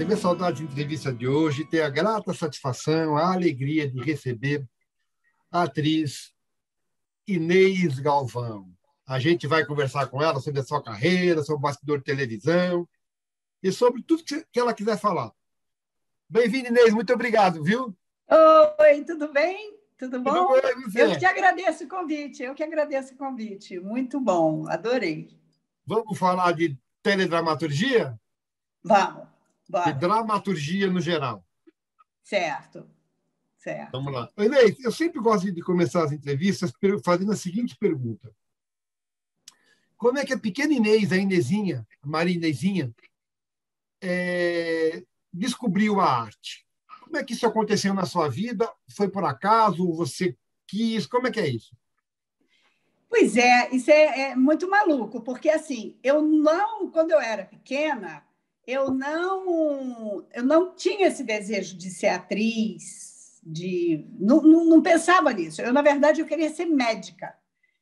teve a saudade da entrevista de hoje, ter a grata satisfação, a alegria de receber a atriz Inês Galvão. A gente vai conversar com ela sobre a sua carreira, sobre o bastidor de televisão e sobre tudo que ela quiser falar. Bem-vinda, Inês, muito obrigado, viu? Oi, tudo bem? Tudo bom? Tudo bom, e você? Eu que te agradeço o convite, eu que agradeço o convite. Muito bom, adorei. Vamos falar de teledramaturgia? Vamos, De bora. dramaturgia no geral. Certo, certo. Vamos lá. Inês, eu sempre gosto de começar as entrevistas fazendo a seguinte pergunta. Como é que a pequena Inês, a Inezinha, a Maria Inezinha, descobriu a arte? Como é que isso aconteceu na sua vida? Foi por acaso? Você quis? Como é que é isso? Pois é, isso é muito maluco, porque assim, quando eu era pequena, eu não tinha esse desejo de ser atriz, não pensava nisso. Na verdade, eu queria ser médica.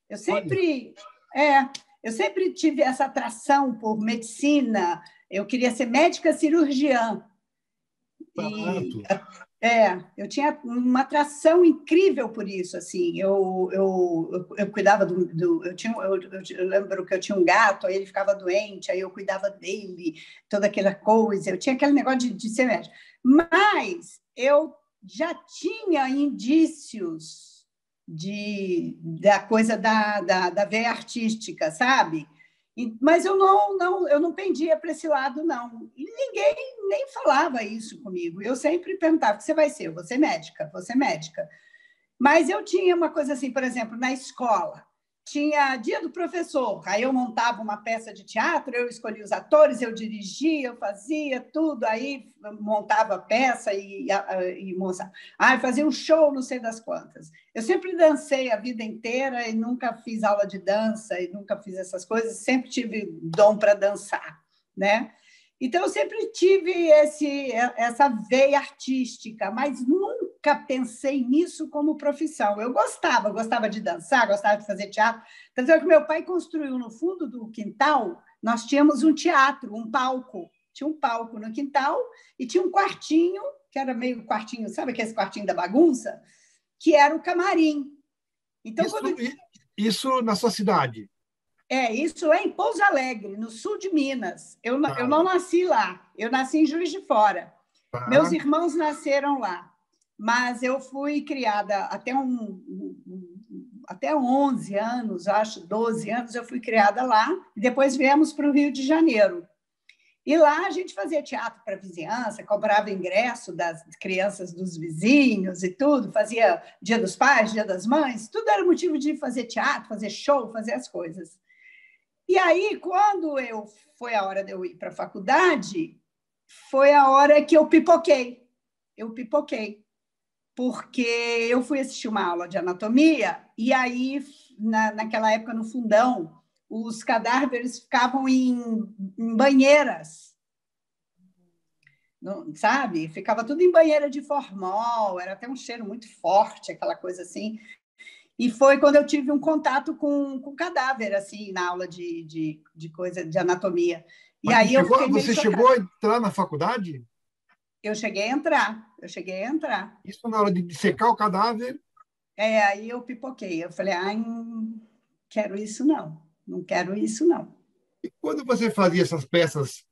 Eu Olha, sempre, é, eu sempre tive essa atração por medicina. Eu queria ser médica cirurgiã. E barato. eu tinha uma atração incrível por isso, assim. Eu cuidava eu lembro que eu tinha um gato, aí ele ficava doente, aí eu cuidava dele, toda aquela coisa. Eu tinha aquele negócio de ser médica. Mas eu já tinha indícios da coisa da veia artística, sabe? Mas eu não pendia para esse lado, não. E ninguém nem falava isso comigo. Eu sempre perguntava: o que você vai ser? Eu vou ser médica, vou ser médica. Mas eu tinha uma coisa assim, por exemplo, na escola, tinha dia do professor, aí eu montava uma peça de teatro, eu escolhia os atores, eu dirigia, eu fazia tudo, aí montava a peça e mostrava. Fazia um show, não sei das quantas. Eu sempre dancei a vida inteira e nunca fiz aula de dança e nunca fiz essas coisas, sempre tive dom para dançar, né? Então, eu sempre tive essa veia artística, mas nunca pensei nisso como profissão. Eu gostava de dançar, gostava de fazer teatro. Tanto é que meu pai construiu no fundo do quintal, nós tínhamos um teatro, um palco. Tinha um palco no quintal e tinha um quartinho, que era meio quartinho, sabe aquele quartinho da bagunça? Que era o camarim. Então, Isso na sua cidade? Isso é em Pouso Alegre, no sul de Minas. Eu Tá, não nasci lá, eu nasci em Juiz de Fora. Meus tá. irmãos nasceram lá, mas eu fui criada até 11 anos, acho, 12 anos, eu fui criada lá, e depois viemos para o Rio de Janeiro. E lá a gente fazia teatro para a vizinhança, cobrava ingresso das crianças dos vizinhos e tudo, fazia Dia dos Pais, Dia das Mães, tudo era motivo de fazer teatro, fazer show, fazer as coisas. E aí, quando foi a hora de eu ir para a faculdade, foi a hora que eu pipoquei. Eu pipoquei, porque eu fui assistir uma aula de anatomia e aí, naquela época, no fundão, os cadáveres ficavam em banheiras, não, sabe? Ficava tudo em banheira de formol, era até um cheiro muito forte, aquela coisa assim. E foi quando eu tive um contato com cadáver, assim, na aula de coisa de anatomia. E Mas aí eu fiquei meio você chocada. chegou a entrar na faculdade? Eu cheguei a entrar. Isso na hora de secar o cadáver? Aí eu pipoquei. Eu falei, não quero isso, não. Não quero isso, não. E quando você fazia essas peças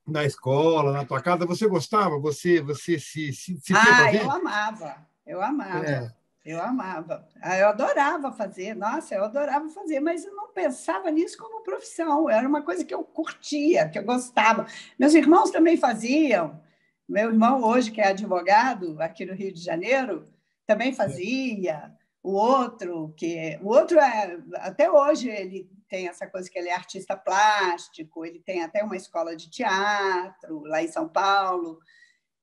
na escola, na tua casa, você gostava? Você se via Eu fazer? amava, eu amava. É. Eu amava. Eu adorava fazer. Nossa, eu adorava fazer, mas eu não pensava nisso como profissão. Era uma coisa que eu curtia, que eu gostava. Meus irmãos também faziam. Meu irmão, hoje, que é advogado aqui no Rio de Janeiro, também fazia. O outro até hoje ele tem essa coisa que ele é artista plástico, ele tem até uma escola de teatro lá em São Paulo.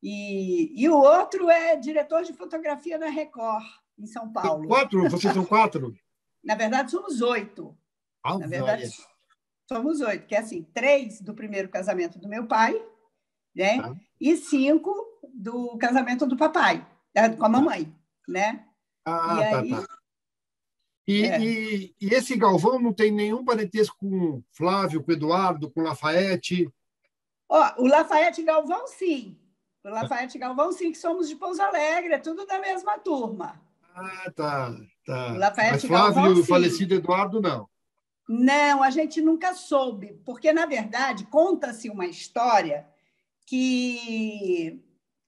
E o outro é diretor de fotografia da Record, em São São Paulo. quatro? Vocês são quatro? Na verdade, somos 8. Ah, Na verdade, olha. somos 8, que é assim, 3 do primeiro casamento do meu pai, Tá, né? E 5 do casamento do papai, com a tá. mamãe, né? E Ah, tá, aí, tá. é. E esse Galvão não tem nenhum parentesco com Flávio, com Eduardo, com Lafayette? Ó, o Lafayette Galvão, sim. O Lafayette Galvão, sim, que somos de Pouso Alegre, é tudo da mesma turma. Ah, tá, O tá. Mas Lafayette Flávio Galvão, e o sim. falecido Eduardo, não. Não, a gente nunca soube, porque, na verdade, conta-se uma história que,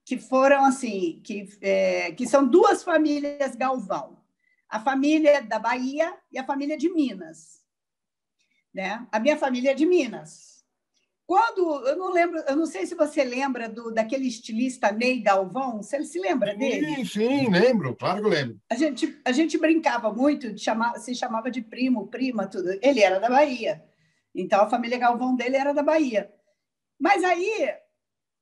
que foram assim, que são duas famílias Galvão. A família da Bahia e a família de Minas. Né? A minha família é de Minas. Quando, eu não lembro, eu não sei se você lembra daquele estilista Ney Galvão, você se lembra dele? Sim, sim, lembro, claro que eu lembro. A gente brincava muito, se chamava de primo, prima, tudo. Ele era da Bahia. Então, a família Galvão dele era da Bahia. Mas aí,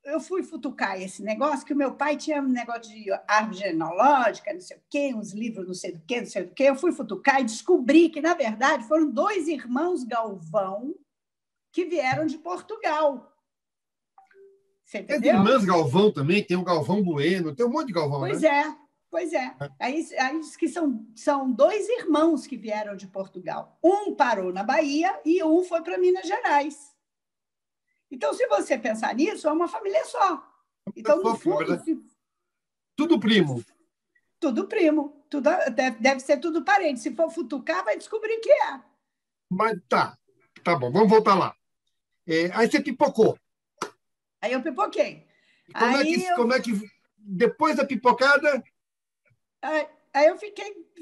eu fui futucar esse negócio, que o meu pai tinha um negócio de árvore genealógica, não sei o quê, uns livros, não sei do quê, não sei do quê. Eu fui futucar e descobri que, na verdade, foram dois irmãos Galvão que vieram de Portugal. Você As entendeu? irmãs Galvão também, tem o Galvão Bueno, tem um monte de Galvão, Pois né? é, pois é. Aí diz que são dois irmãos que vieram de Portugal. Um parou na Bahia e um foi para Minas Gerais. Então, se você pensar nisso, é uma família só. É Então, no só, na fundo, verdade, tudo primo. tudo primo, tudo, deve ser tudo parente. Se for futucar, vai descobrir que é. Mas tá bom, vamos voltar lá. Aí você pipocou. Aí eu pipoquei. E Aí eu, como é que depois da pipocada, aí eu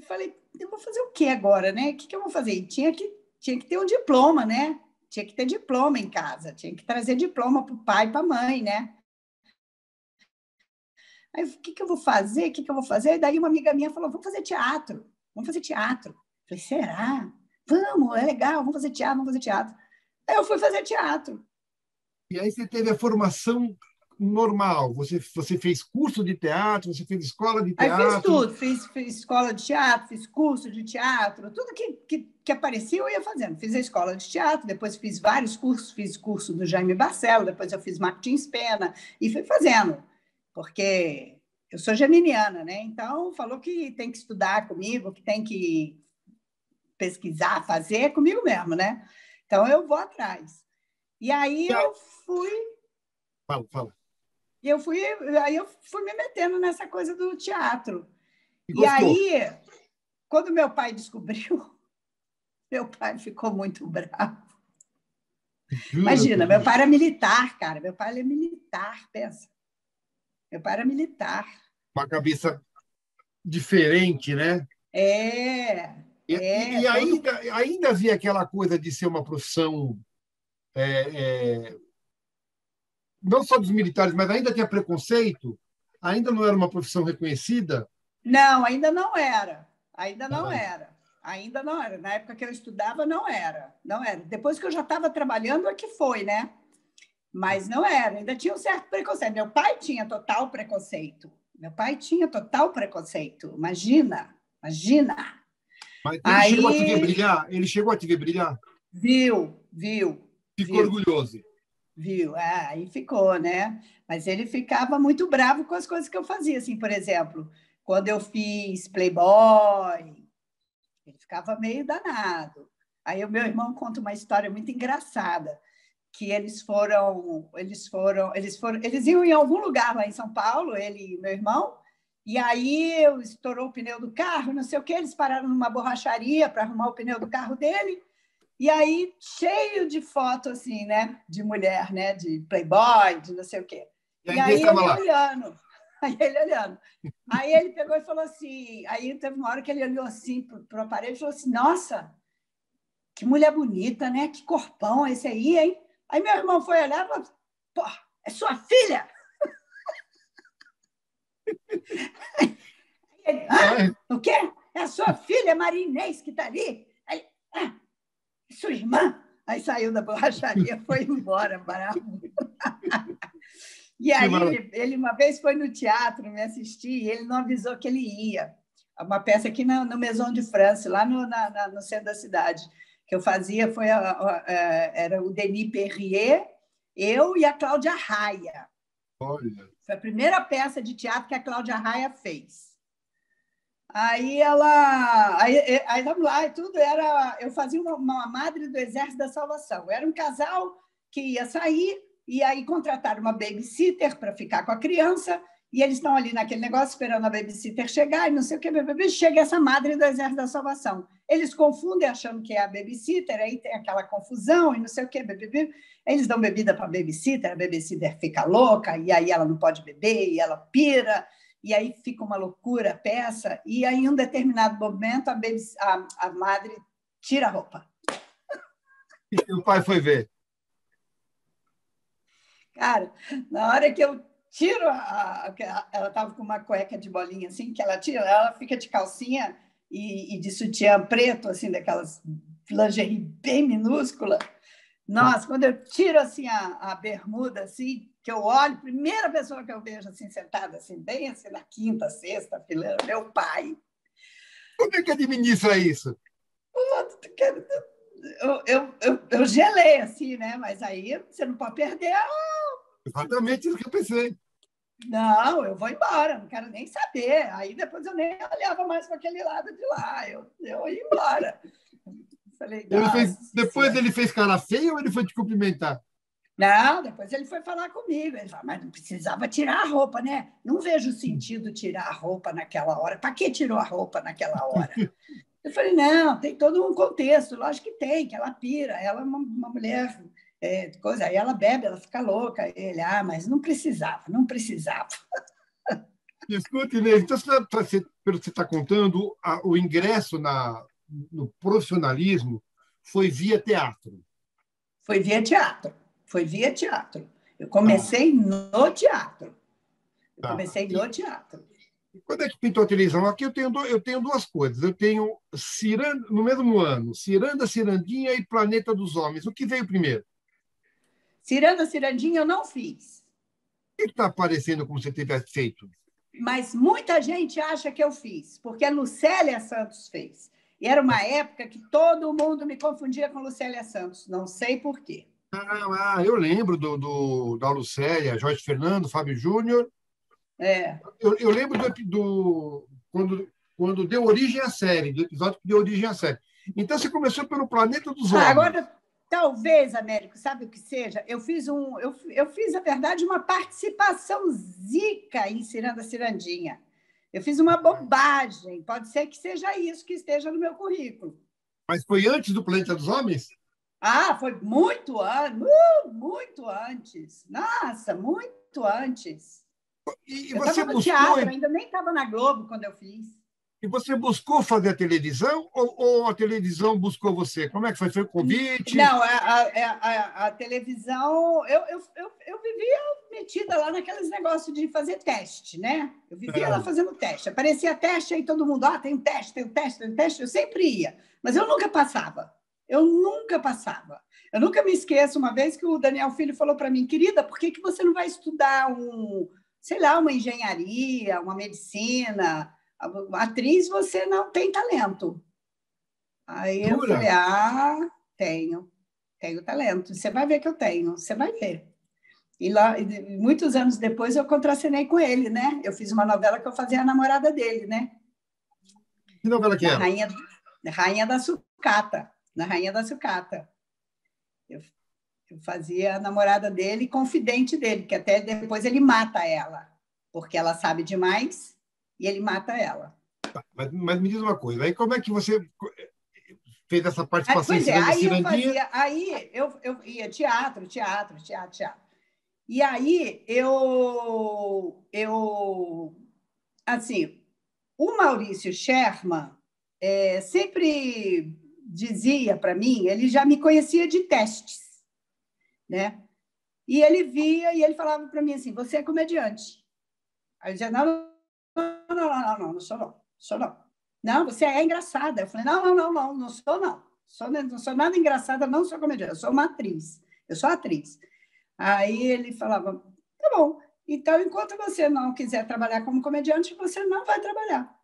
falei, eu vou fazer o que agora, né? O que eu vou fazer? E tinha que ter um diploma, né? Tinha que ter diploma em casa, tinha que trazer diploma para o pai e para a mãe, né? Aí, o que eu vou fazer? O que eu vou fazer? E daí uma amiga minha falou, vamos fazer teatro. Vamos fazer teatro. Eu falei, será? Vamos, é legal, vamos fazer teatro, vamos fazer teatro. Aí eu fui fazer teatro. e aí você teve a formação normal. Você fez curso de teatro, você fez escola de Aí fiz teatro. tudo, fiz escola de teatro, fiz curso de teatro, tudo que aparecia eu ia fazendo. Fiz a escola de teatro, depois fiz vários cursos, fiz curso do Jaime Barcelo, depois eu fiz Martins Pena, e fui fazendo, porque eu sou geminiana, né? Então, falou que tem que estudar comigo, que tem que pesquisar, fazer comigo mesmo, né? Então, eu vou atrás. E aí E aí, fui, fala. eu fui, aí eu fui me metendo nessa coisa do teatro. E E gostou? aí, quando meu pai descobriu, meu pai ficou muito bravo. Jura Imagina, por meu Deus. pai era militar, cara. Meu pai é militar, pensa. Meu pai era militar. Uma cabeça diferente, né? É, E todo. ainda havia aquela coisa de ser uma profissão, não só dos militares, mas ainda tinha preconceito, ainda não era uma profissão reconhecida. Não, ainda não era. Ainda não era. Ainda não era. Na época que eu estudava, não era. Não era. Depois que eu já estava trabalhando, é que foi, né? Mas não era. Ainda tinha um certo preconceito. Meu pai tinha total preconceito. Meu pai tinha total preconceito. Imagina, imagina. Mas ele chegou a te ver Aí brilhar, ele chegou a te ver brilhar, ficou viu. orgulhoso. Viu? Aí ficou, né? Mas ele ficava muito bravo com as coisas que eu fazia, assim, por exemplo, quando eu fiz Playboy, ele ficava meio danado. Aí o meu irmão conta uma história muito engraçada, que eles iam em algum lugar lá em São Paulo, ele e meu irmão, e aí estourou o pneu do carro, não sei o quê, eles pararam numa borracharia para arrumar o pneu do carro dele. E aí, cheio de foto, assim, né? De mulher, né? De Playboy, de não sei o quê. E E aí aí estava ele lá. olhando. Aí ele olhando. Aí ele pegou e falou assim. Aí teve uma hora que ele olhou assim para o aparelho e falou assim: Nossa, que mulher bonita, né? Que corpão esse aí, hein? Aí meu irmão foi olhar e falou: Pô, é sua filha? Aí ele, Ai, o quê? É a sua filha, Maria Inês, que está ali? Aí, sua irmã? Aí saiu da borracharia, foi embora, bravo. E que aí maravilha. ele uma vez foi no teatro me assistir e ele não avisou que ele ia. Uma peça aqui no Maison de France, lá no centro da cidade, que eu fazia era o Denis Perrier, eu e a Cláudia Raia. Olha, Foi a primeira peça de teatro que a Cláudia Raia fez. Aí vamos lá, e tudo era. Eu fazia uma madre do Exército da Salvação. Era um casal que ia sair, e aí contrataram uma babysitter para ficar com a criança, e eles estão ali naquele negócio esperando a babysitter chegar, e não sei o que, chega essa madre do Exército da Salvação. Eles confundem achando que é a babysitter, aí tem aquela confusão, e não sei o que, eles dão bebida para a babysitter fica louca, e aí ela não pode beber, e ela pira, e aí fica uma loucura a peça, e aí, em um determinado momento, a madre tira a roupa. E o pai foi ver. Cara, na hora que eu tiro, ela estava com uma cueca de bolinha assim, que ela tira, ela fica de calcinha e de sutiã preto, assim, daquelas lingerie bem minúscula. Nossa, quando eu tiro assim a bermuda, assim, que eu olho, primeira pessoa que eu vejo assim, sentada, assim, bem assim, na quinta, sexta fileira, meu pai. Como é que administra isso? Eu gelei, assim, né? Mas aí você não pode perder. Exatamente isso que eu pensei. Não, eu vou embora, não quero nem saber. Aí depois eu nem olhava mais para aquele lado de lá. Eu ia embora. Falei, depois ele fez cara feia ou ele foi te cumprimentar? Não, depois ele foi falar comigo. Ele falou, mas não precisava tirar a roupa, né? Não vejo sentido tirar a roupa naquela hora. Para que tirou a roupa naquela hora? Eu falei, não, tem todo um contexto. Lógico que tem, que ela pira. Ela é uma mulher, coisa. Aí ela bebe, ela fica louca. Ele, mas não precisava, não precisava. Escute, Inês, então, pelo que você está contando, o ingresso no profissionalismo foi via teatro. Foi via teatro. Foi via teatro. Eu comecei no teatro. E quando é que pintou a televisão? Aqui eu tenho duas coisas. Eu tenho no mesmo ano, Ciranda, Cirandinha e Planeta dos Homens. O que veio primeiro? Ciranda, Cirandinha eu não fiz. O que está aparecendo como você tivesse feito? Mas muita gente acha que eu fiz, porque a Lucélia Santos fez. E era uma época que todo mundo me confundia com Lucélia Santos. Não sei por quê. Eu lembro da Lucélia, Jorge Fernando, Fábio Júnior. Eu lembro quando deu origem à série, do episódio que deu origem à série. Então, você começou pelo Planeta dos Homens. Agora, talvez, Américo, sabe o que seja? Eu fiz, na verdade, uma participação zica em Ciranda Cirandinha. Eu fiz uma bobagem. Pode ser que seja isso que esteja no meu currículo. Mas foi antes do Planeta dos Homens? Foi muito antes. Muito antes. Nossa, muito antes. E eu estava no teatro, ainda nem estava na Globo quando eu fiz. E você buscou fazer a televisão ou a televisão buscou você? Como é que foi? Foi o convite? Não, a televisão... Eu vivia metida lá naqueles negócios de fazer teste, né? Eu vivia lá fazendo teste. Aparecia teste, aí todo mundo, tem um teste, tem um teste, tem um teste. Eu sempre ia, mas eu nunca passava. Eu nunca me esqueço, uma vez que o Daniel Filho falou para mim, querida, por que você não vai estudar uma engenharia, uma medicina? A atriz, você não tem talento. Aí eu falei, tenho talento. Você vai ver que eu tenho, você vai ver. E lá, muitos anos depois, eu contracenei com ele, né? Eu fiz uma novela que eu fazia a namorada dele, né? Que novela que era? Rainha da Sucata. Na Rainha da Sucata. Eu fazia a namorada dele e confidente dele, que até depois ele mata ela, porque ela sabe demais e ele mata ela. Mas me diz uma coisa, aí como é que você fez essa participação em Cirandinha? Aí eu ia teatro. E aí assim, o Maurício Sherman sempre dizia para mim, ele já me conhecia de testes, né? E ele via e ele falava para mim assim, você é comediante. Aí eu dizia, não sou não. Não, você é engraçada. Eu falei, não sou não. Não sou nada engraçada, não sou comediante, eu sou uma atriz. Eu sou atriz. Aí ele falava, tá bom, então enquanto você não quiser trabalhar como comediante, você não vai trabalhar.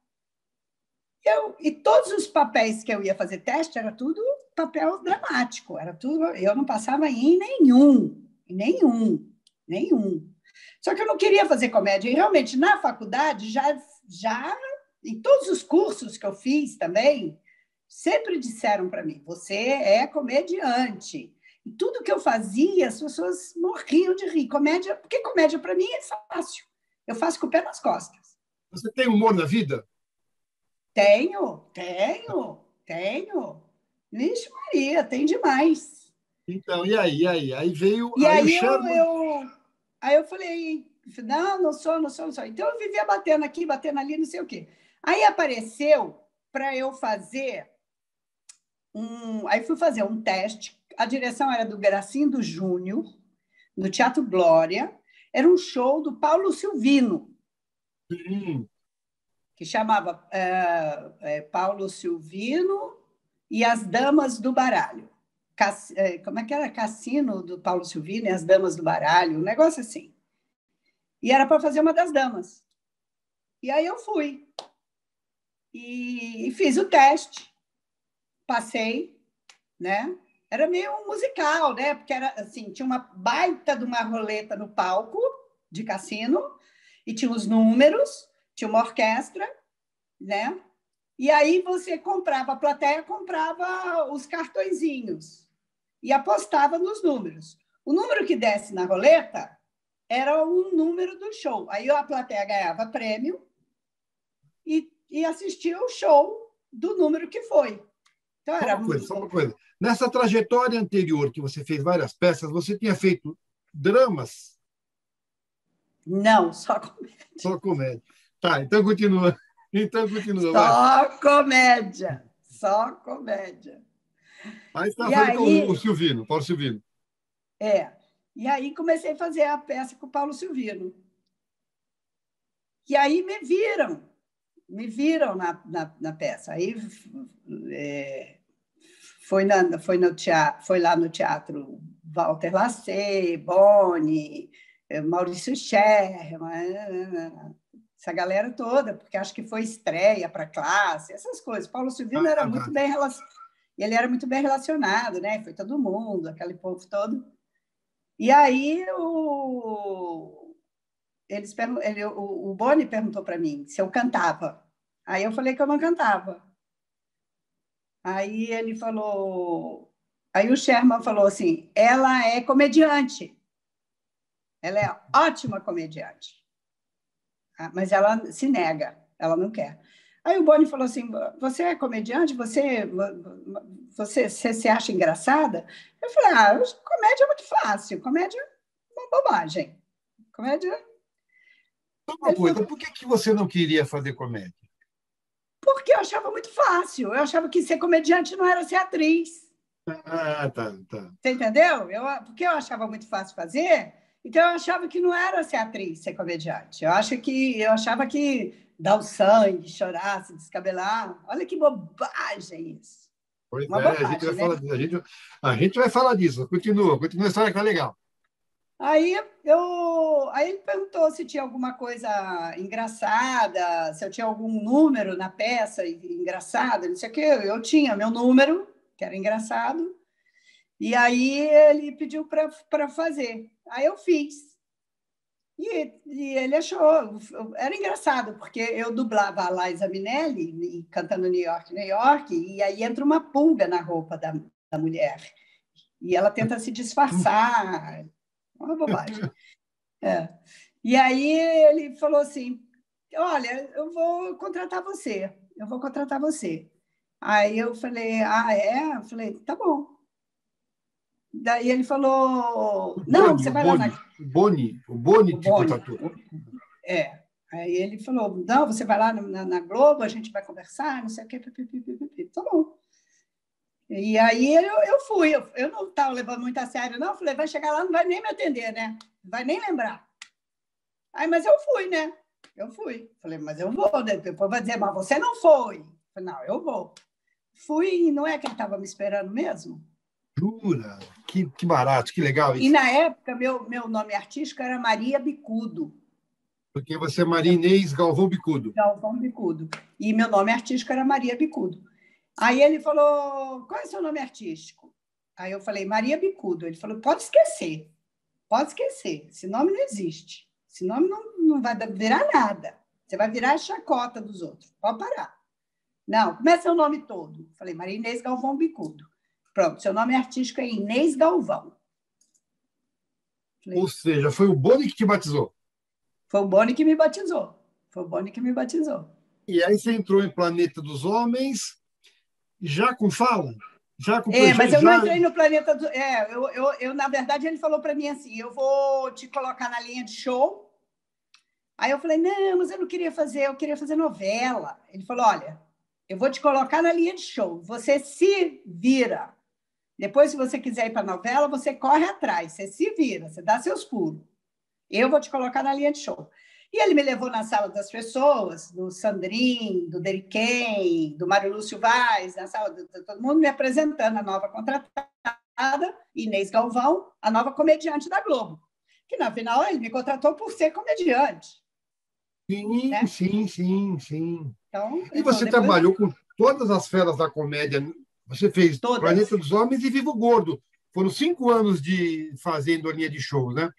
E todos os papéis que eu ia fazer teste era tudo papel dramático, era tudo, eu não passava em nenhum. Só que eu não queria fazer comédia. E realmente, na faculdade, já em todos os cursos que eu fiz também, sempre disseram para mim, você é comediante. E tudo que eu fazia, as pessoas morriam de rir. Comédia, porque comédia para mim é fácil. Eu faço com o pé nas costas. Você tem humor na vida? Tenho. Vixe Maria, tem demais. Então, e aí? E aí? Aí veio E aí o aí Sherman. aí eu falei, não sou. Então eu vivia batendo aqui, batendo ali, não sei o quê. Aí apareceu para eu fazer aí fui fazer um teste. A direção era do Gracindo Júnior, no Teatro Glória. Era um show do Paulo Silvino, Sim. que chamava Paulo Silvino e as Damas do Baralho. Como é que era? Cassino do Paulo Silvino e as Damas do Baralho, um negócio assim. E era para fazer uma das damas. E aí eu fui. E fiz o teste. Passei, né? Era meio um musical, né? Porque era assim, tinha uma baita de uma roleta no palco de cassino e tinha os números, tinha uma orquestra, né? E aí você comprava, a plateia comprava os cartõezinhos e apostava nos números. O número que desse na roleta era um número do show. Aí a plateia ganhava prêmio e assistia o show do número que foi. Então, era... Só uma coisa. Nessa trajetória anterior, que você fez várias peças, você tinha feito dramas? Não, só comédia. Só comédia. Tá, então continua. Então continua, vai. Só comédia. Aí você estava E fazendo com aí, o Silvino, Paulo Silvino. E aí comecei a fazer a peça com o Paulo Silvino. E aí me viram na peça. Aí foi lá no teatro Walter Lacer, Boni, Maurício Scherman, essa galera toda, porque acho que foi estreia para a classe, essas coisas. Paulo Silvino era muito bem ele era muito bem relacionado, né? Foi todo mundo, aquele povo todo. E aí o Boni perguntou para mim se eu cantava. Aí eu falei que eu não cantava. Aí ele falou... Aí o Sherman falou assim, ela é comediante. Ela é ótima comediante. Mas ela se nega, ela não quer. Aí o Boni falou assim, você é comediante? Você se acha engraçada? Eu falei, comédia é muito fácil, comédia é uma bobagem. Comédia... Uma coisa, por que você não queria fazer comédia? Porque eu achava muito fácil. Eu achava que ser comediante não era ser atriz. Tá. Você entendeu? Porque eu achava muito fácil fazer, então eu achava que não era ser atriz, ser comediante. Eu achava que dar o sangue, chorar, se descabelar. Olha que bobagem isso. Pois Uma é, bobagem, a gente vai né? falar disso. A gente vai falar disso. Continua a história que tá legal. Aí ele perguntou se tinha alguma coisa engraçada, se eu tinha algum número na peça engraçado, não sei o quê. Eu tinha meu número, que era engraçado, e aí ele pediu para fazer. Aí eu fiz. E ele achou, era engraçado, porque eu dublava a Liza Minnelli cantando New York, New York, e aí entra uma pulga na roupa da mulher. E ela tenta se disfarçar, uma bobagem. E aí ele falou assim, olha, eu vou contratar você. Aí eu falei, é? Eu falei, tá bom. Daí ele falou, não, você vai lá na... O Boni O te Boni. contratou. Aí ele falou, não, você vai lá na Globo, a gente vai conversar, não sei o quê. Tá bom. E aí eu fui. Eu não estava levando muito a sério, não. Eu falei, vai chegar lá, não vai nem me atender, né? Não vai nem lembrar. Aí, mas eu fui, né? Eu fui. Falei, mas eu vou. Depois vai dizer, mas você não foi. Eu falei, não, eu vou. Fui e não é que ele estava me esperando mesmo? Jura? Que barato, que legal isso. E na época, meu nome artístico era Maria Bicudo. Porque você é Maria Inês Galvão Bicudo. Galvão Bicudo. E meu nome artístico era Maria Bicudo. Aí ele falou, qual é o seu nome artístico? Aí eu falei, Maria Bicudo. Ele falou, pode esquecer. Esse nome não existe. Esse nome não vai virar nada. Você vai virar a chacota dos outros. Pode parar. Não, como é seu nome todo? Falei, Maria Inês Galvão Bicudo. Pronto, seu nome artístico é Inês Galvão. Falei, Ou seja, foi o Boni que te batizou. foi o Boni que me batizou. Foi o Boni que me batizou. E aí você entrou em Planeta dos Homens, já com fala? Já com Mas eu não já... entrei no Planeta do... na verdade, ele falou para mim assim, eu vou te colocar na linha de show. Aí eu falei, não, mas eu não queria fazer, eu queria fazer novela. Ele falou, olha, eu vou te colocar na linha de show, você se vira. Depois, se você quiser ir para a novela, você corre atrás, você se vira, você dá seus pulos. Eu vou te colocar na linha de show. E ele me levou na sala das pessoas, do Sandrin, do Deriquém, do Mário Lúcio Vaz, na sala de todo mundo me apresentando a nova contratada, Inês Galvão, a nova comediante da Globo. Que, na final, ele me contratou por ser comediante. Sim, né? sim. Então, E você depois... trabalhou com todas as feras da comédia. Você fez Todas. Planeta dos Homens e Vivo Gordo. Foram 5 anos de fazendo linha de show, né?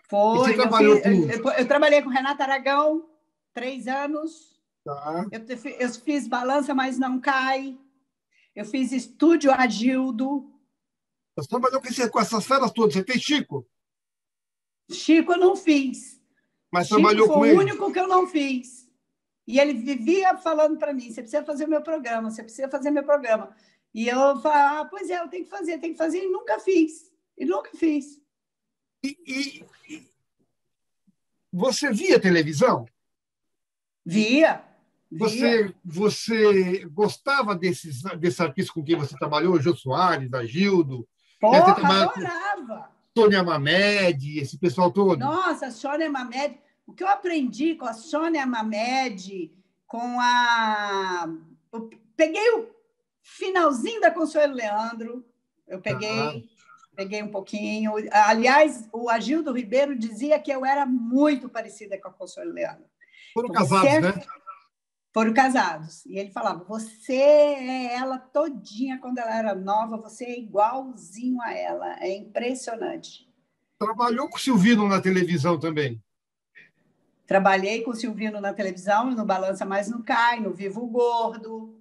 Foi. E você trabalhou com... Eu trabalhei com Renata Aragão, 3 anos. Tá. Eu fiz Balança, Mas Não Cai. Eu fiz Estúdio Agildo. Você trabalhou com essas feras todas. Você fez Chico? Chico eu não fiz. Mas Chico trabalhou foi com o ele? único que eu não fiz. E ele vivia falando para mim, você precisa fazer o meu programa, você precisa fazer meu programa. E eu falava, pois é, eu tenho que fazer. E nunca fiz. E você via televisão? Via. Você gostava desses artistas com quem você trabalhou, o Jô Soares, a Gildo? Porra, adorava. Sônia Mamed, esse pessoal todo? Nossa, a Sônia Mamed. O que eu aprendi com a Sônia Mamed, com a... Eu peguei o finalzinho da Consuelo Leandro, eu peguei um pouquinho. Aliás, o Agildo Ribeiro dizia que eu era muito parecida com a Consuelo Leandro. Foram casados, né? Foram casados. E ele falava, você é ela todinha quando ela era nova, você é igualzinho a ela. É impressionante. Trabalhou com o Silvino na televisão também? Trabalhei com o Silvino na televisão, no Balança Mas Não Cai, no Vivo Gordo.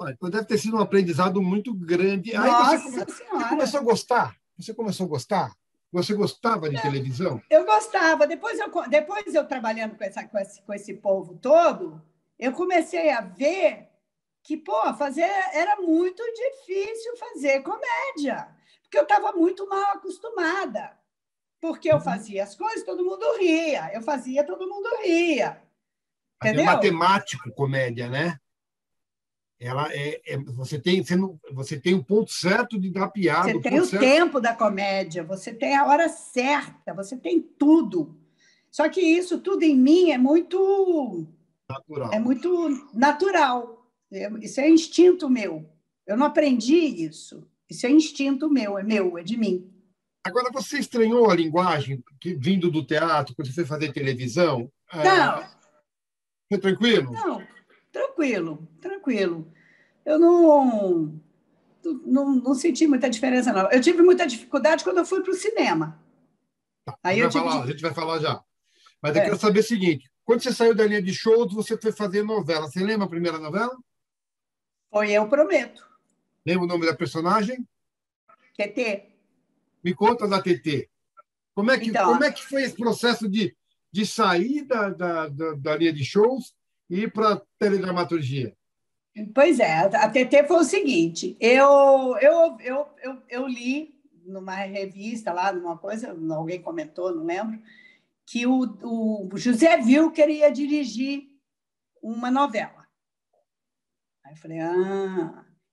Então deve ter sido um aprendizado muito grande. Nossa Aí você começou a gostar? Você começou a gostar? Você gostava de televisão? Eu gostava. Depois eu trabalhando com esse povo todo, eu comecei a ver que, era muito difícil fazer comédia, porque eu estava muito mal acostumada. Porque eu fazia as coisas, todo mundo ria. Eu fazia, todo mundo ria. Entendeu? É matemático comédia, né? Ela você tem um ponto certo de dar piada. Você tem o tempo da comédia, você tem a hora certa, você tem tudo. Só que isso tudo em mim é muito natural. Isso é instinto meu. Eu não aprendi isso. Isso é instinto meu, é de mim. Agora, você estranhou a linguagem vindo do teatro, quando você foi fazer televisão? Não. Foi tranquilo? Não, tranquilo. Eu não senti muita diferença, não. Eu tive muita dificuldade quando eu fui para o cinema. A gente vai falar já. Mas eu quero saber o seguinte: quando você saiu da linha de shows, você foi fazer novela. Você lembra a primeira novela? Foi Eu Prometo. Lembra o nome da personagem? TT. Me conta da TT. Como é que foi esse processo de sair da linha de shows e ir para a teledramaturgia? Pois é, a TT foi o seguinte: eu li numa revista lá, numa coisa, alguém comentou, não lembro, que o José Wilker ia dirigir uma novela. Aí eu falei,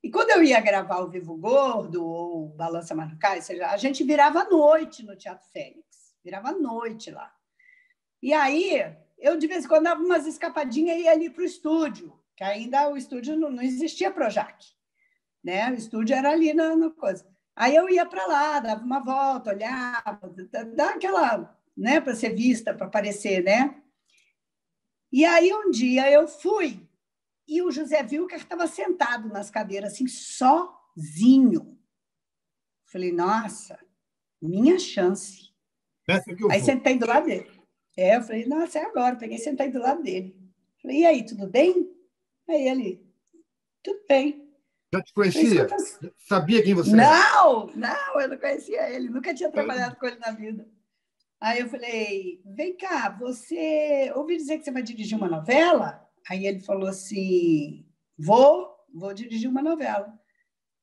E quando eu ia gravar o Vivo Gordo ou Balança Mas Não Cai, ou seja, a gente virava à noite no Teatro Fênix, virava à noite lá. E aí, eu de vez em quando dava umas escapadinhas e ia ali para o estúdio, que ainda o estúdio não existia Projac, né? O estúdio era ali na coisa. Aí eu ia para lá, dava uma volta, olhava, dava aquela, né, para ser vista, para aparecer, né? E aí um dia eu fui e o José Wilker estava sentado nas cadeiras assim sozinho. Falei, nossa, minha chance. Aí sentei do lado dele. Eu falei, nossa, é agora. Peguei e sentei do lado dele. Falei, e aí, tudo bem? Aí ele, tudo bem. Já te Falei, conhecia? escuta, Sabia quem você era? não, eu não conhecia ele, nunca tinha trabalhado com ele na vida. Aí eu falei, vem cá, você ouviu dizer que você vai dirigir uma novela? Aí ele falou assim, vou dirigir uma novela.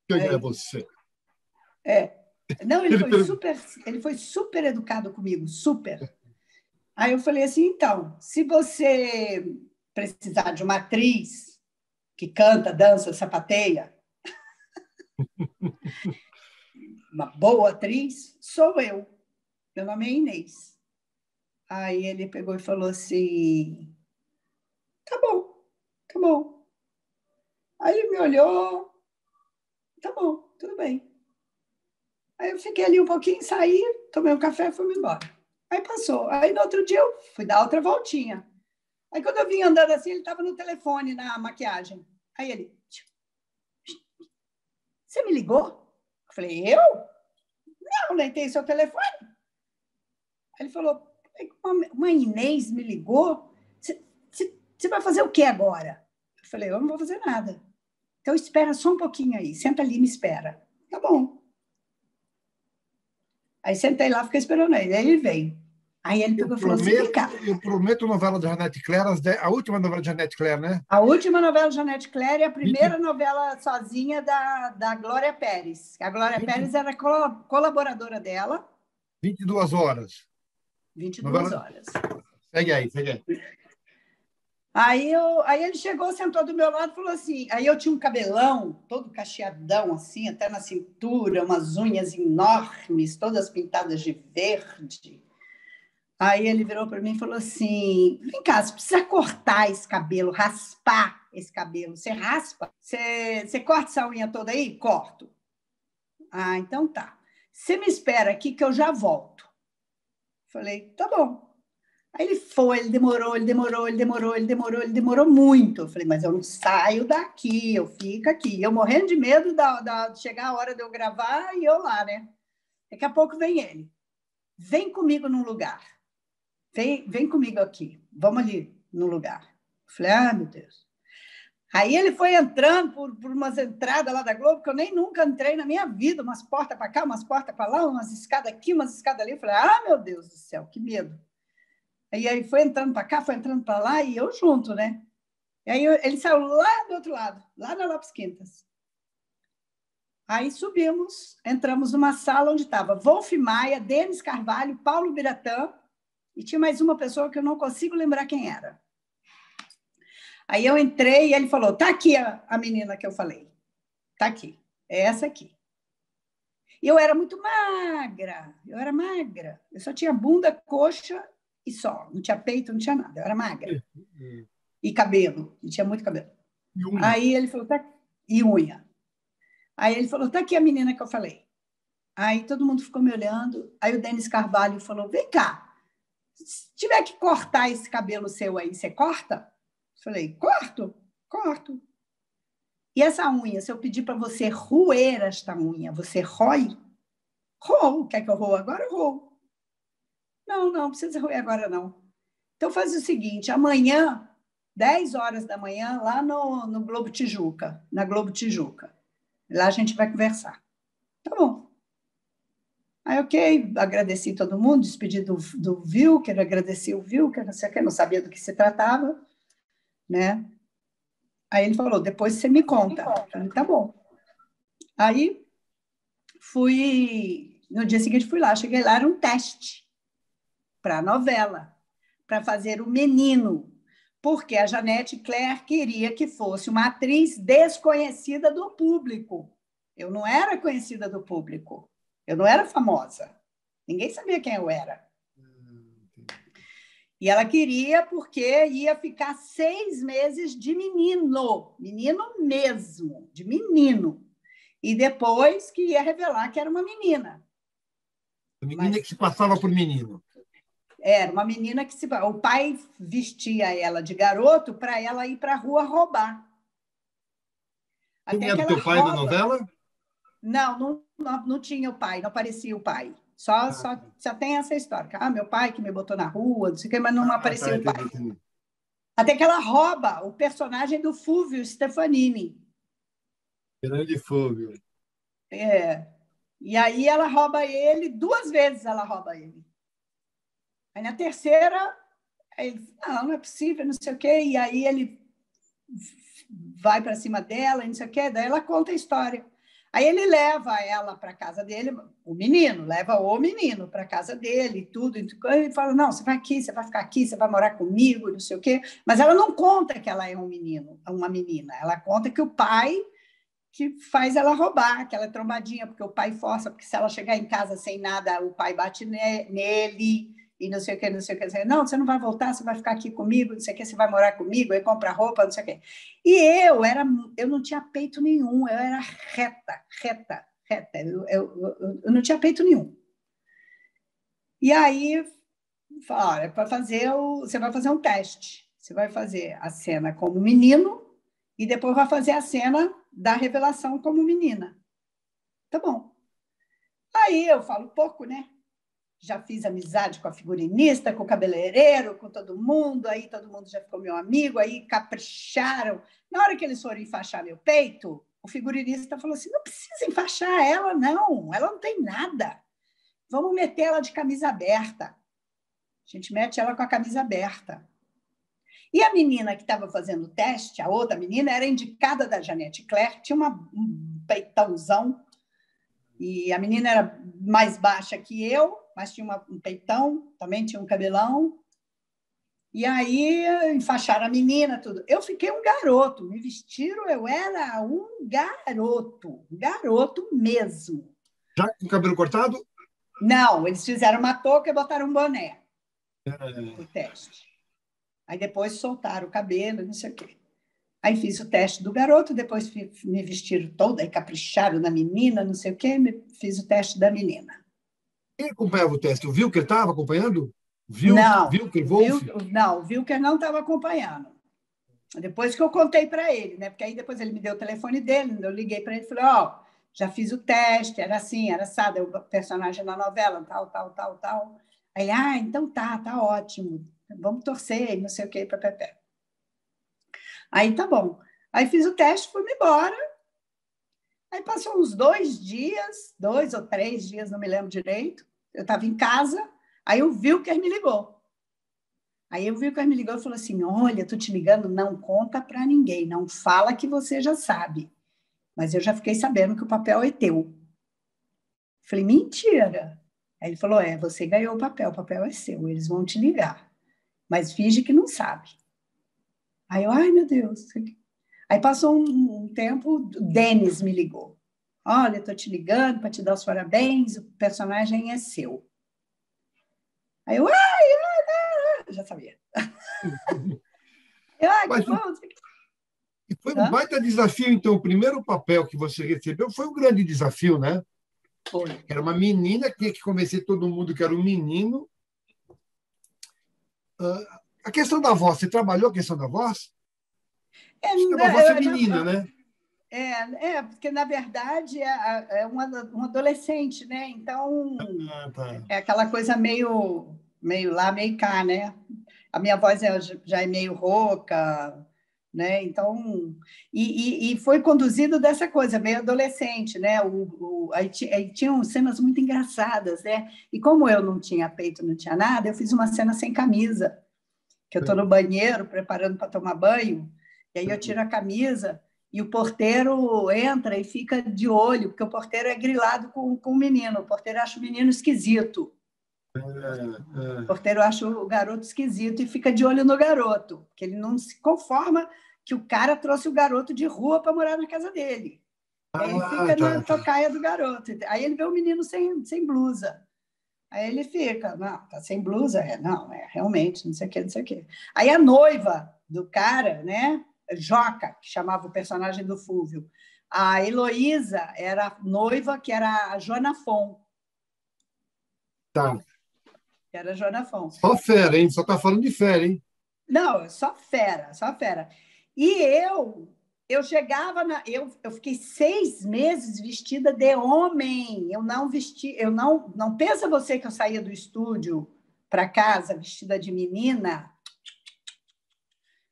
Quem é Aí, você? não, Ele perguntou. ele foi super educado comigo, super. Aí eu falei assim, então, se você precisar de uma atriz que canta, dança, sapateia, uma boa atriz, sou eu. Meu nome é Inês. Aí ele pegou e falou assim, tá bom, tá bom. Aí ele me olhou, tá bom, tudo bem. Aí eu fiquei ali um pouquinho, saí, tomei um café e fui embora. Aí passou. Aí no outro dia eu fui dar outra voltinha. Aí quando eu vim andando assim, ele estava no telefone, na maquiagem. Aí ele, você me ligou? Eu falei, eu? Não, nem tenho seu telefone. Aí ele falou, uma Inês me ligou? Você vai fazer o que agora? Eu falei, eu não vou fazer nada. Então espera só um pouquinho aí, senta ali e me espera. Tá bom. Aí sentei lá, fiquei esperando ele. Aí ele veio. Aí ele pegou e falou assim, vem cá. Eu prometo novela da Janete Claire, a última novela de Janete Claire, né? A última novela de Janete Claire é a 20, primeira novela sozinha da Glória Pérez. A Glória 20, Pérez era colaboradora dela, 22 horas. 22 Novela. horas. Segue aí, segue aí. Aí ele chegou, sentou do meu lado e falou assim. Aí eu tinha um cabelão todo cacheadão, assim, até na cintura, umas unhas enormes, todas pintadas de verde. Aí ele virou para mim e falou assim: vem cá, você precisa cortar esse cabelo, raspar esse cabelo. Você raspa? Você corta essa unha toda aí? Corto. Ah, então tá. Você me espera aqui que eu já volto. Falei, tá bom. Aí ele foi, ele demorou muito. Eu falei, mas eu não saio daqui, eu fico aqui. Eu morrendo de medo de chegar a hora de eu gravar e eu lá, né? Daqui a pouco vem ele. Vem comigo num lugar. Vem comigo aqui. Vamos ali no lugar. Eu falei, ah, meu Deus. Aí ele foi entrando por umas entradas lá da Globo, que eu nem nunca entrei na minha vida, umas portas para cá, umas portas para lá, umas escadas aqui, umas escadas ali. Eu falei, ah, meu Deus do céu, que medo. Aí foi entrando para cá, foi entrando para lá, e eu junto, né? E aí ele saiu lá do outro lado, lá na Lopes Quintas. Aí subimos, entramos numa sala onde estava Wolf Maia, Denis Carvalho, Paulo Biratã, e tinha mais uma pessoa que eu não consigo lembrar quem era. Aí eu entrei e ele falou, tá aqui a menina que eu falei. Tá aqui, é essa aqui. E eu era muito magra, Eu só tinha bunda, coxa e só. Não tinha peito, não tinha nada, eu era magra. E cabelo, e tinha muito cabelo. E unha. Aí ele falou, tá... E unha. Aí ele falou, tá aqui a menina que eu falei. Aí todo mundo ficou me olhando. Aí o Denis Carvalho falou, vem cá, se tiver que cortar esse cabelo seu aí, você corta? Falei, corto. E essa unha, se eu pedir para você roer esta unha, você rói? Roo. Quer que eu roa agora? Eu roo. Não precisa roer agora, não. Então faz o seguinte, amanhã, 10 horas da manhã, lá no Globo Tijuca, na Globo Tijuca. Lá a gente vai conversar. Tá bom. Aí, ok, agradeci todo mundo, despedi do Wilker, agradeci o Wilker, não sei o que, não sabia do que se tratava, né? Aí ele falou, depois você me conta. Eu falei, tá bom. Aí no dia seguinte fui lá, cheguei lá, era um teste para a novela, para fazer o menino, porque a Janete Claire queria que fosse uma atriz desconhecida do público. Eu não era conhecida do público, eu não era famosa, ninguém sabia quem eu era. E ela queria porque ia ficar 6 meses de menino mesmo, de menino. E depois que ia revelar que era uma menina. A menina que se passava por menino. Era uma menina que o pai vestia ela de garoto para ela ir para a rua roubar. Quem era o teu pai na novela? Não tinha o pai, não aparecia o pai. Só tem essa história. Ah, meu pai que me botou na rua, não sei o quê, mas não aparecia o pai. Entendi. Até que ela rouba o personagem do Fúvio Stefanini. Grande Fúvio. É. E aí ela rouba ele, 2 vezes ela rouba ele. Aí na terceira, ele, não é possível, não sei o quê. E aí ele vai para cima dela, não sei o quê. Daí ela conta a história. Aí ele leva ela para casa dele, o menino, leva o menino para casa dele, tudo. Ele fala, não, você vai aqui, você vai ficar aqui, você vai morar comigo, não sei o quê. Mas ela não conta que ela é um menino, uma menina. Ela conta que o pai que faz ela roubar, que ela é trombadinha, porque o pai força, porque se ela chegar em casa sem nada, o pai bate nele, e não sei o que, não sei o que. Não, você não vai voltar, você vai ficar aqui comigo, não sei o que, você vai morar comigo, aí compra roupa, não sei o que. E eu não tinha peito nenhum, eu era reta. Eu não tinha peito nenhum. E aí, fala, você vai fazer um teste. Você vai fazer a cena como menino e depois vai fazer a cena da revelação como menina. Tá bom. Aí eu falo pouco, né? Já fiz amizade com a figurinista, com o cabeleireiro, com todo mundo, aí todo mundo já ficou meu amigo, aí capricharam. Na hora que eles foram enfaixar meu peito, o figurinista falou assim, não precisa enfaixar ela, não, ela não tem nada. Vamos meter ela de camisa aberta. A gente mete ela com a camisa aberta. E a menina que estava fazendo o teste, a outra menina, era indicada da Janete Claire, tinha um peitãozão, e a menina era mais baixa que eu, mas tinha um peitão, também tinha um cabelão. E aí enfaixaram a menina, tudo. Eu fiquei um garoto, me vestiram, eu era um garoto mesmo. Já com o cabelo cortado? Não, eles fizeram uma touca e botaram um boné no teste. Aí depois soltaram o cabelo, não sei o quê. Aí fiz o teste do garoto, depois me vestiram toda e capricharam na menina, não sei o quê, fiz o teste da menina. Quem acompanhava o teste? O Wilker estava acompanhando? Não, Wilker Wolf? não, o Wilker não estava acompanhando. Depois que eu contei para ele, né? Porque aí depois ele me deu o telefone dele, eu liguei para ele e falei, ó, já fiz o teste, era assim, era assado, o personagem na novela, tal. Aí ele, então tá ótimo, vamos torcer, não sei o quê, papapé. Aí tá bom. Aí fiz o teste, fui-me embora. Aí passou uns 2 dias, 2 ou 3 dias, não me lembro direito. Eu estava em casa, aí o Wilker me ligou. Aí o Wilker me ligou e falou assim, olha, tô te ligando, não conta para ninguém, não fala que você já sabe. Mas eu já fiquei sabendo que o papel é teu. Falei, mentira. Aí ele falou, você ganhou o papel é seu, eles vão te ligar. Mas finge que não sabe. Aí eu, ai, meu Deus. Aí passou um tempo, o Denis me ligou. Olha, estou te ligando para te dar os parabéns, o personagem é seu. Aí eu, já sabia. Eu, Mas que bom. foi um baita desafio, então. O primeiro papel que você recebeu foi um grande desafio, né? Foi. Era uma menina que tinha que convencer todo mundo que era um menino. A questão da voz, você trabalhou a questão da voz? Acho que é uma voz feminina, né? Porque, na verdade, é um adolescente, né? Então, Tá. é aquela coisa meio lá, meio cá, né? A minha voz já é meio rouca, né? Então, e foi conduzido dessa coisa, meio adolescente, né? Aí tinham cenas muito engraçadas, né? E como eu não tinha peito, não tinha nada, eu fiz uma cena sem camisa, que eu estou no banheiro preparando para tomar banho, e aí eu tiro a camisa e o porteiro entra e fica de olho, porque o porteiro é grilado com o menino, o porteiro acha o menino esquisito. O porteiro acha o garoto esquisito e fica de olho no garoto, porque ele não se conforma que o cara trouxe o garoto de rua para morar na casa dele. E aí ele fica na tocaia do garoto. Aí ele vê o menino sem blusa. Aí ele fica, não, tá sem blusa? Não, realmente, não sei o quê, não sei o quê. Aí a noiva do cara, né, Joca, que chamava o personagem do Fúvio, a Heloísa era a noiva, que era a Joana Fon. Tá. Que era a Joana Fon. Só fera, hein? Só tá falando de fera, hein? Não, só fera, só fera. E eu chegava eu fiquei 6 meses vestida de homem. Eu não vesti, eu não pensa você que eu saía do estúdio para casa vestida de menina.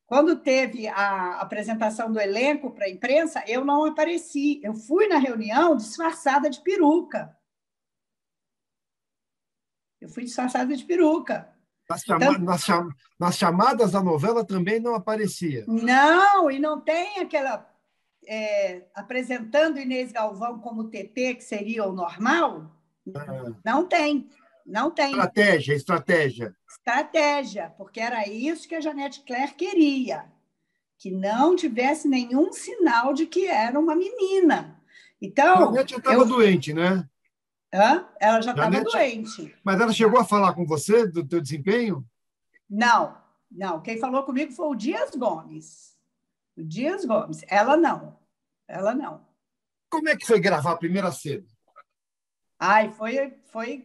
Quando teve a apresentação do elenco para a imprensa, eu não apareci. Eu fui na reunião disfarçada de peruca. Eu fui disfarçada de peruca. Nas chamadas da novela também não aparecia. Não, e não tem aquela... apresentando Inês Galvão como TT, que seria o normal. Não tem. Não tem. Estratégia. Estratégia, porque era isso que a Janete Claire queria, que não tivesse nenhum sinal de que era uma menina. Então, A Janete já estava doente, né? Ela já estava doente. Mas ela chegou a falar com você do teu desempenho? Não. Quem falou comigo foi o Dias Gomes. O Dias Gomes. Ela não. Como é que foi gravar a primeira cena? Ai,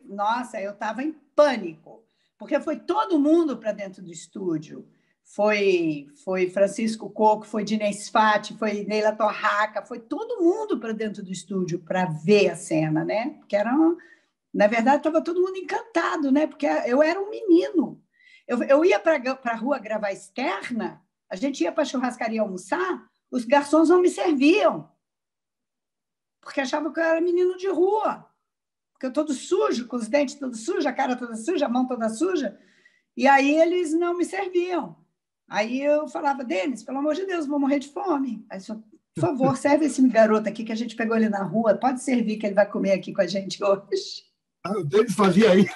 nossa, eu estava em pânico, porque foi todo mundo para dentro do estúdio. Foi Francisco Coco, foi Dinês Fati, foi Neila Torraca, foi todo mundo para dentro do estúdio para ver a cena, né? Porque na verdade, estava todo mundo encantado, né? Porque eu era um menino. Eu ia para a rua gravar externa, a gente ia para a churrascaria almoçar, os garçons não me serviam, porque achavam que eu era menino de rua. Porque eu todo sujo, com os dentes todos sujos, a cara toda suja, a mão toda suja. E aí eles não me serviam. Aí eu falava, Denis, pelo amor de Deus, vou morrer de fome. Aí, por favor, serve esse garoto aqui que a gente pegou ele na rua, pode servir que ele vai comer aqui com a gente hoje. O Denis fazia isso.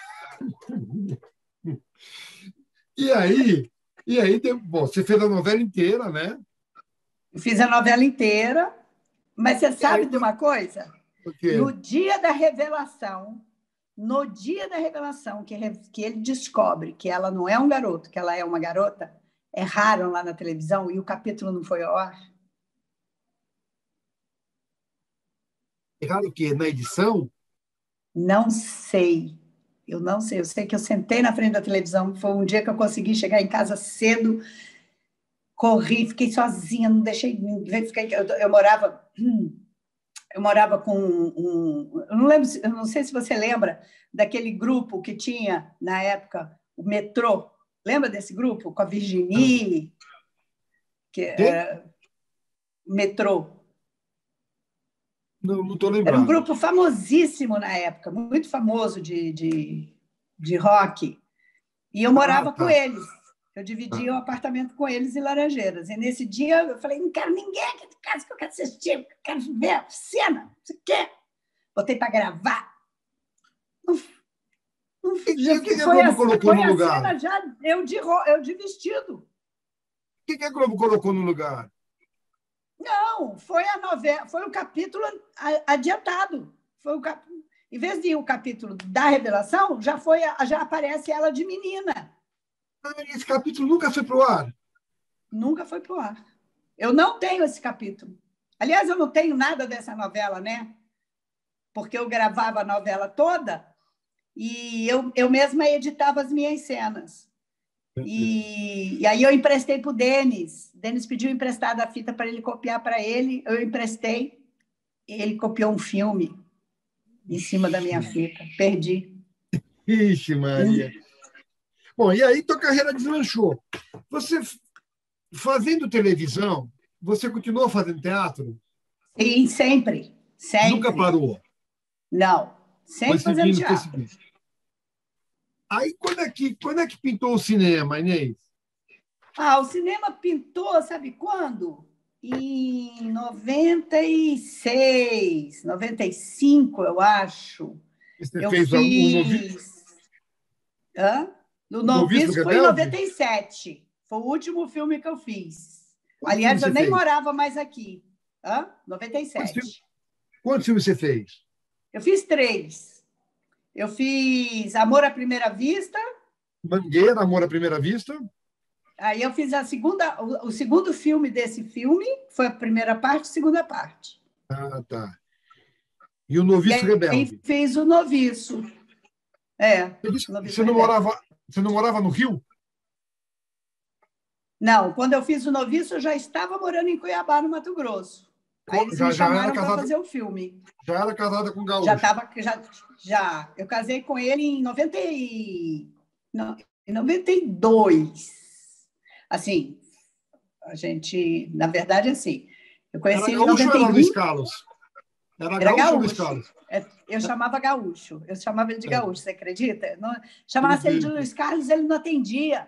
E aí, bom, você fez a novela inteira, né? Eu fiz a novela inteira, mas você sabe de uma coisa? No dia da revelação, que ele descobre que ela não é um garoto, que ela é uma garota, erraram lá na televisão e o capítulo não foi ao ar. Erraram o quê? Na edição? Não sei. Eu não sei. Eu sei que eu sentei na frente da televisão. Foi um dia que eu consegui chegar em casa cedo, corri, fiquei sozinha, não deixei ninguém ficar. Eu morava com eu não sei se você lembra daquele grupo que tinha na época o metrô. Lembra desse grupo com a Virginie, que era metrô? Não estou lembrando. Era um grupo famosíssimo na época, muito famoso de rock. E eu morava com eles. Eu dividia o apartamento com eles em Laranjeiras. E nesse dia eu falei, não quero ninguém aqui de casa que eu quero assistir, eu quero ver a cena, você quer? Botei para gravar. que a Globo colocou no lugar? Cena já, eu de vestido. O que a Globo colocou no lugar? Não, foi a novela, foi o capítulo adiantado. Em vez de o capítulo da revelação, já aparece ela de menina. Esse capítulo nunca foi para o ar? Nunca foi para o ar. Eu não tenho esse capítulo. Aliás, eu não tenho nada dessa novela, né? Porque eu gravava a novela toda e eu mesma editava as minhas cenas. E aí eu emprestei para o Denis. O Denis pediu emprestada a fita para ele copiar para ele. Eu emprestei. Ele copiou um filme em cima da minha fita. Perdi. Ixi, Maria. Bom, e aí tua carreira deslanchou. Você, fazendo televisão, você continuou fazendo teatro? Sim, sempre. Nunca parou? Não. Sempre fazendo teatro. Aí, quando é que pintou o cinema, Inês? O cinema pintou, sabe quando? Em 96, 95, eu acho. Você fez um noviço? O Noviço foi em 97. Foi o último filme que eu fiz. Aliás, eu nem morava mais aqui. 97. Quantos filmes você fez? Eu fiz 3. Eu fiz Amor à Primeira Vista. Mangueira, Amor à Primeira Vista. Aí eu fiz o segundo filme desse filme, foi a primeira parte, a segunda parte. Tá. E o Noviço Rebelde? Aí fiz o Noviço. Você não morava no Rio? Não, quando eu fiz o Noviço, eu já estava morando em Cuiabá, no Mato Grosso. Aí eles me chamaram para fazer o filme. Já era casada com o Gaúcho? Já. Eu casei com ele em 92. Assim, A gente, na verdade, assim, eu conheci Era ele em gaúcho ou era 91. Luiz Carlos? Era Era gaúcho ou Luiz gaúcho. Carlos? Eu chamava gaúcho. Eu chamava ele de É, gaúcho, você acredita? Não, chamasse ele de acredito. Luiz Carlos, ele não atendia.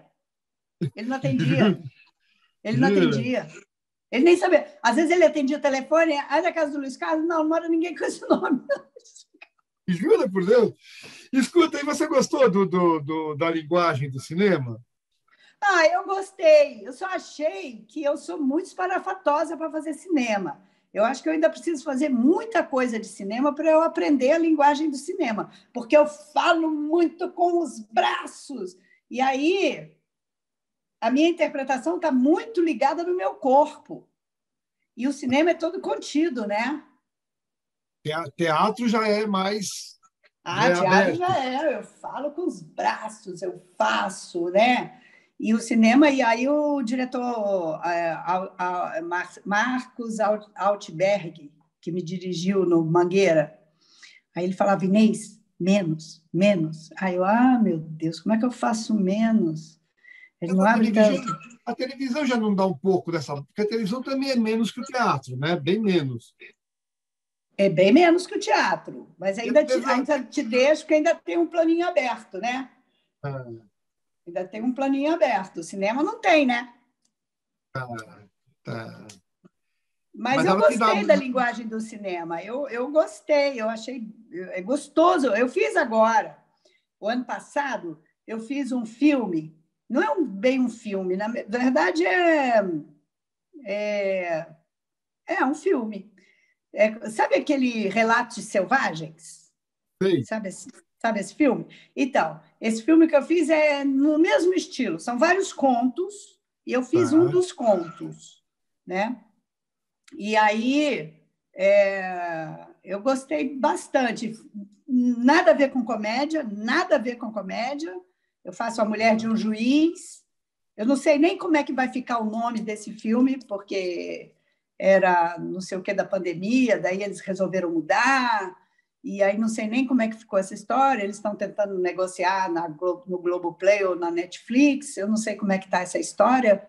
Ele não atendia. Ele não Jura? atendia. Ele nem sabia. Às vezes ele atendia o telefone, aí na casa do Luiz Carlos, não mora ninguém com esse nome. Jura, por Deus? Escuta, e você gostou da linguagem do cinema? Ah, eu gostei. Eu só achei que eu sou muito esparafatosa para fazer cinema. Eu acho que eu ainda preciso fazer muita coisa de cinema para eu aprender a linguagem do cinema, porque eu falo muito com os braços. E aí, a minha interpretação está muito ligada no meu corpo. E o cinema é todo contido, né? Teatro já é mais, já Ah, é teatro aberto. já é, eu falo com os braços, eu faço, né? E o cinema, e aí o diretor Marcos Altberg, que me dirigiu no Mangueira, aí ele falava, Inês, menos, menos. Aí eu, meu Deus, como é que eu faço menos? Ele Mas não abre tanto. a televisão já não dá um pouco dessa. Porque a televisão também é menos que o teatro, né? Bem menos. É bem menos que o teatro, mas E a ainda te deixo, porque ainda tem um planinho aberto, né? ah, Ainda tem um planinho aberto. O cinema não tem, né? tá. Mas Mas eu ela te dá. gostei da linguagem do cinema. Eu gostei, eu achei gostoso. Eu fiz agora, o ano passado, eu fiz um filme. Não é bem um filme, na verdade é, é um filme. Sabe aquele Relatos Selvagens? Sei. Sabe esse filme? Então, esse filme que eu fiz é no mesmo estilo. São vários contos, e eu fiz um Tá. dos contos, né? E aí eu gostei bastante. Nada a ver com comédia, nada a ver com comédia. Eu faço a mulher de um juiz. Eu não sei nem como é que vai ficar o nome desse filme, porque era não sei o que da pandemia, daí eles resolveram mudar, e aí não sei nem como é que ficou essa história. Eles estão tentando negociar no Globoplay ou na Netflix, eu não sei como é que está essa história.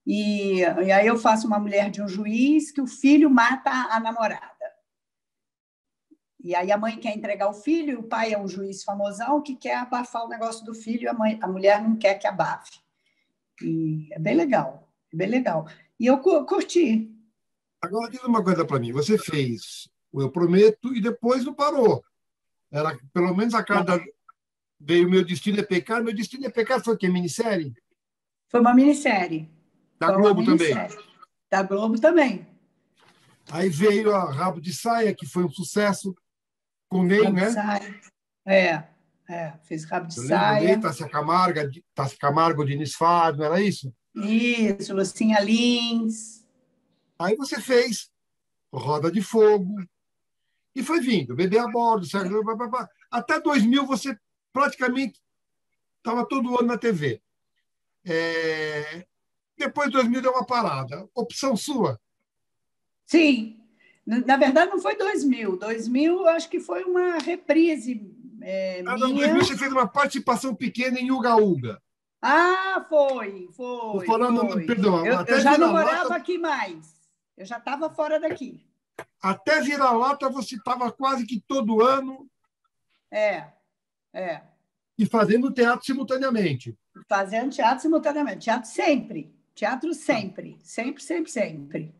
E aí eu faço uma mulher de um juiz que o filho mata a namorada. E aí a mãe quer entregar o filho, e o pai é um juiz famosão que quer abafar o negócio do filho, e a mulher não quer que abafe. E é bem legal, é bem legal. E eu curti. Agora diz uma coisa para mim. Você fez o Eu Prometo e depois não parou. Era, pelo menos a cada. Veio Meu Destino é Pecado. Meu Destino é Pecado foi o quê? Minissérie? Foi uma minissérie. Da Foi uma Globo também. minissérie. Da Globo também. Aí veio a Rabo de Saia, que foi um sucesso, com Ney, Rabo de né? saia. Fez rabo de Eu lembro, Ney, saia. Tássia Camargo, Diniz Fábio, não era isso? Isso, Lucinha Lins. Aí você fez Roda de Fogo, e foi vindo, Bebê a Bordo, Sérgio, até 2000 você praticamente estava todo ano na TV. Depois de 2000 deu uma parada. Opção sua? Sim. Na verdade, não foi 2000. 2000, eu acho que foi uma reprise Não, 2000 minha. você fez uma participação pequena em Uga Uga. Ah, Vou falar, foi. perdão, Eu já não morava aqui mais. Eu já estava fora daqui. até Vira-Lata você estava quase que todo ano É, é. e fazendo teatro simultaneamente. Fazendo teatro simultaneamente. Teatro sempre. Teatro Tá. sempre. Sempre, sempre, sempre.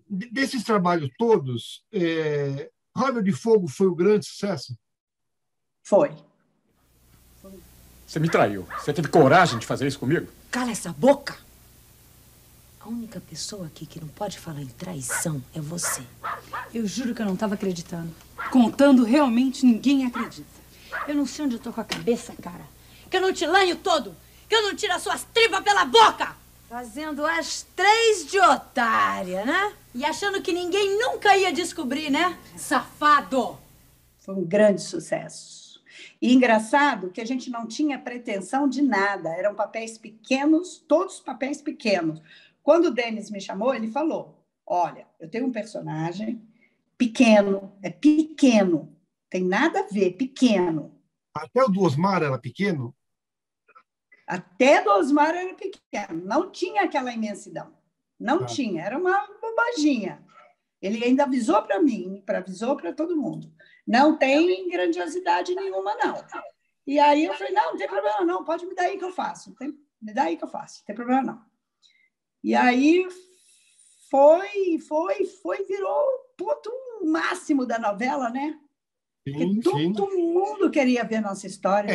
Desses trabalhos todos, Roda de Fogo foi o grande sucesso? Foi. Você me traiu. Você teve coragem de fazer isso comigo? Cala essa boca! A única pessoa aqui que não pode falar em traição é você. Eu juro que eu não estava acreditando. Contando, realmente ninguém acredita. Eu não sei onde eu tô com a cabeça, cara. Que eu não te lanho todo! Que eu não tiro as suas tripas pela boca! Fazendo as 3 de otária, né? E achando que ninguém nunca ia descobrir, né? Safado! Foi um grande sucesso. E engraçado que a gente não tinha pretensão de nada. Eram papéis pequenos, todos papéis pequenos. Quando o Denis me chamou, ele falou, olha, eu tenho um personagem pequeno, é pequeno, tem nada a ver, pequeno. Até o do Osmar era pequeno? Até do Osmar era pequeno, não tinha aquela imensidão. Não tinha, era uma bobaginha. Ele ainda avisou para mim, avisou para todo mundo. Não tem grandiosidade nenhuma, não. E aí eu falei, não tem problema não, pode me dar aí que eu faço. Me dá aí que eu faço, não tem problema não. E aí virou o ponto máximo da novela, né? Porque todo mundo queria ver nossa história.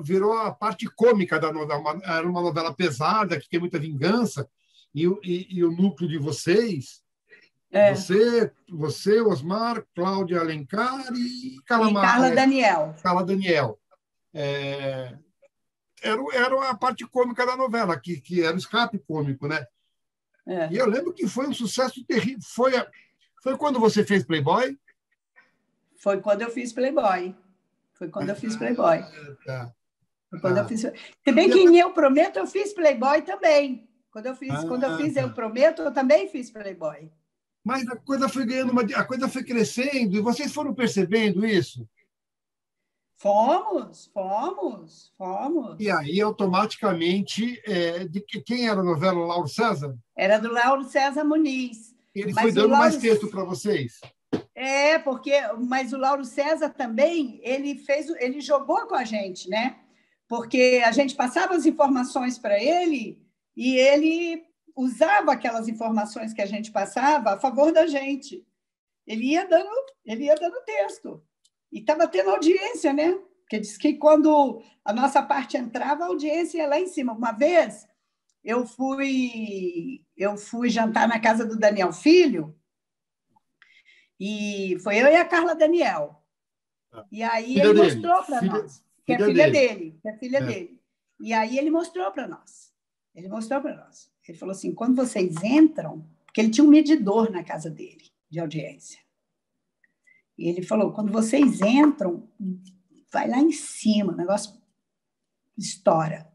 Virou a parte cômica da novela. Era uma novela pesada, que tem muita vingança, e o núcleo de vocês, você, Osmar, Cláudia Alencar e Carla Daniel. Carla Daniel. Era a parte cômica da novela, que era o escape cômico, né? E eu lembro que foi um sucesso terrível. Foi quando você fez Playboy? Foi quando eu fiz Playboy. Tá. Se bem que em Eu Prometo, eu fiz Playboy também. Quando eu fiz Eu Prometo, eu também fiz Playboy. Mas a coisa foi a coisa foi crescendo, e vocês foram percebendo isso? Fomos. E aí, automaticamente, quem era a novela? Lauro César? Era do Lauro César Muniz. Ele foi dando mais texto para vocês? Mas o Lauro César também, ele jogou com a gente, né? Porque a gente passava as informações para ele e ele usava aquelas informações que a gente passava a favor da gente. Ele ia dando texto. E estava tendo audiência, né? Porque diz que quando a nossa parte entrava, a audiência ia lá em cima. Uma vez, eu fui jantar na casa do Daniel Filho, e foi eu e a Carla Daniel. E aí ele mostrou para nós, que é filha dele. E aí ele mostrou para nós. Ele falou assim, quando vocês entram, porque ele tinha um medidor na casa dele, de audiência. E ele falou, quando vocês entram, vai lá em cima, o negócio estoura.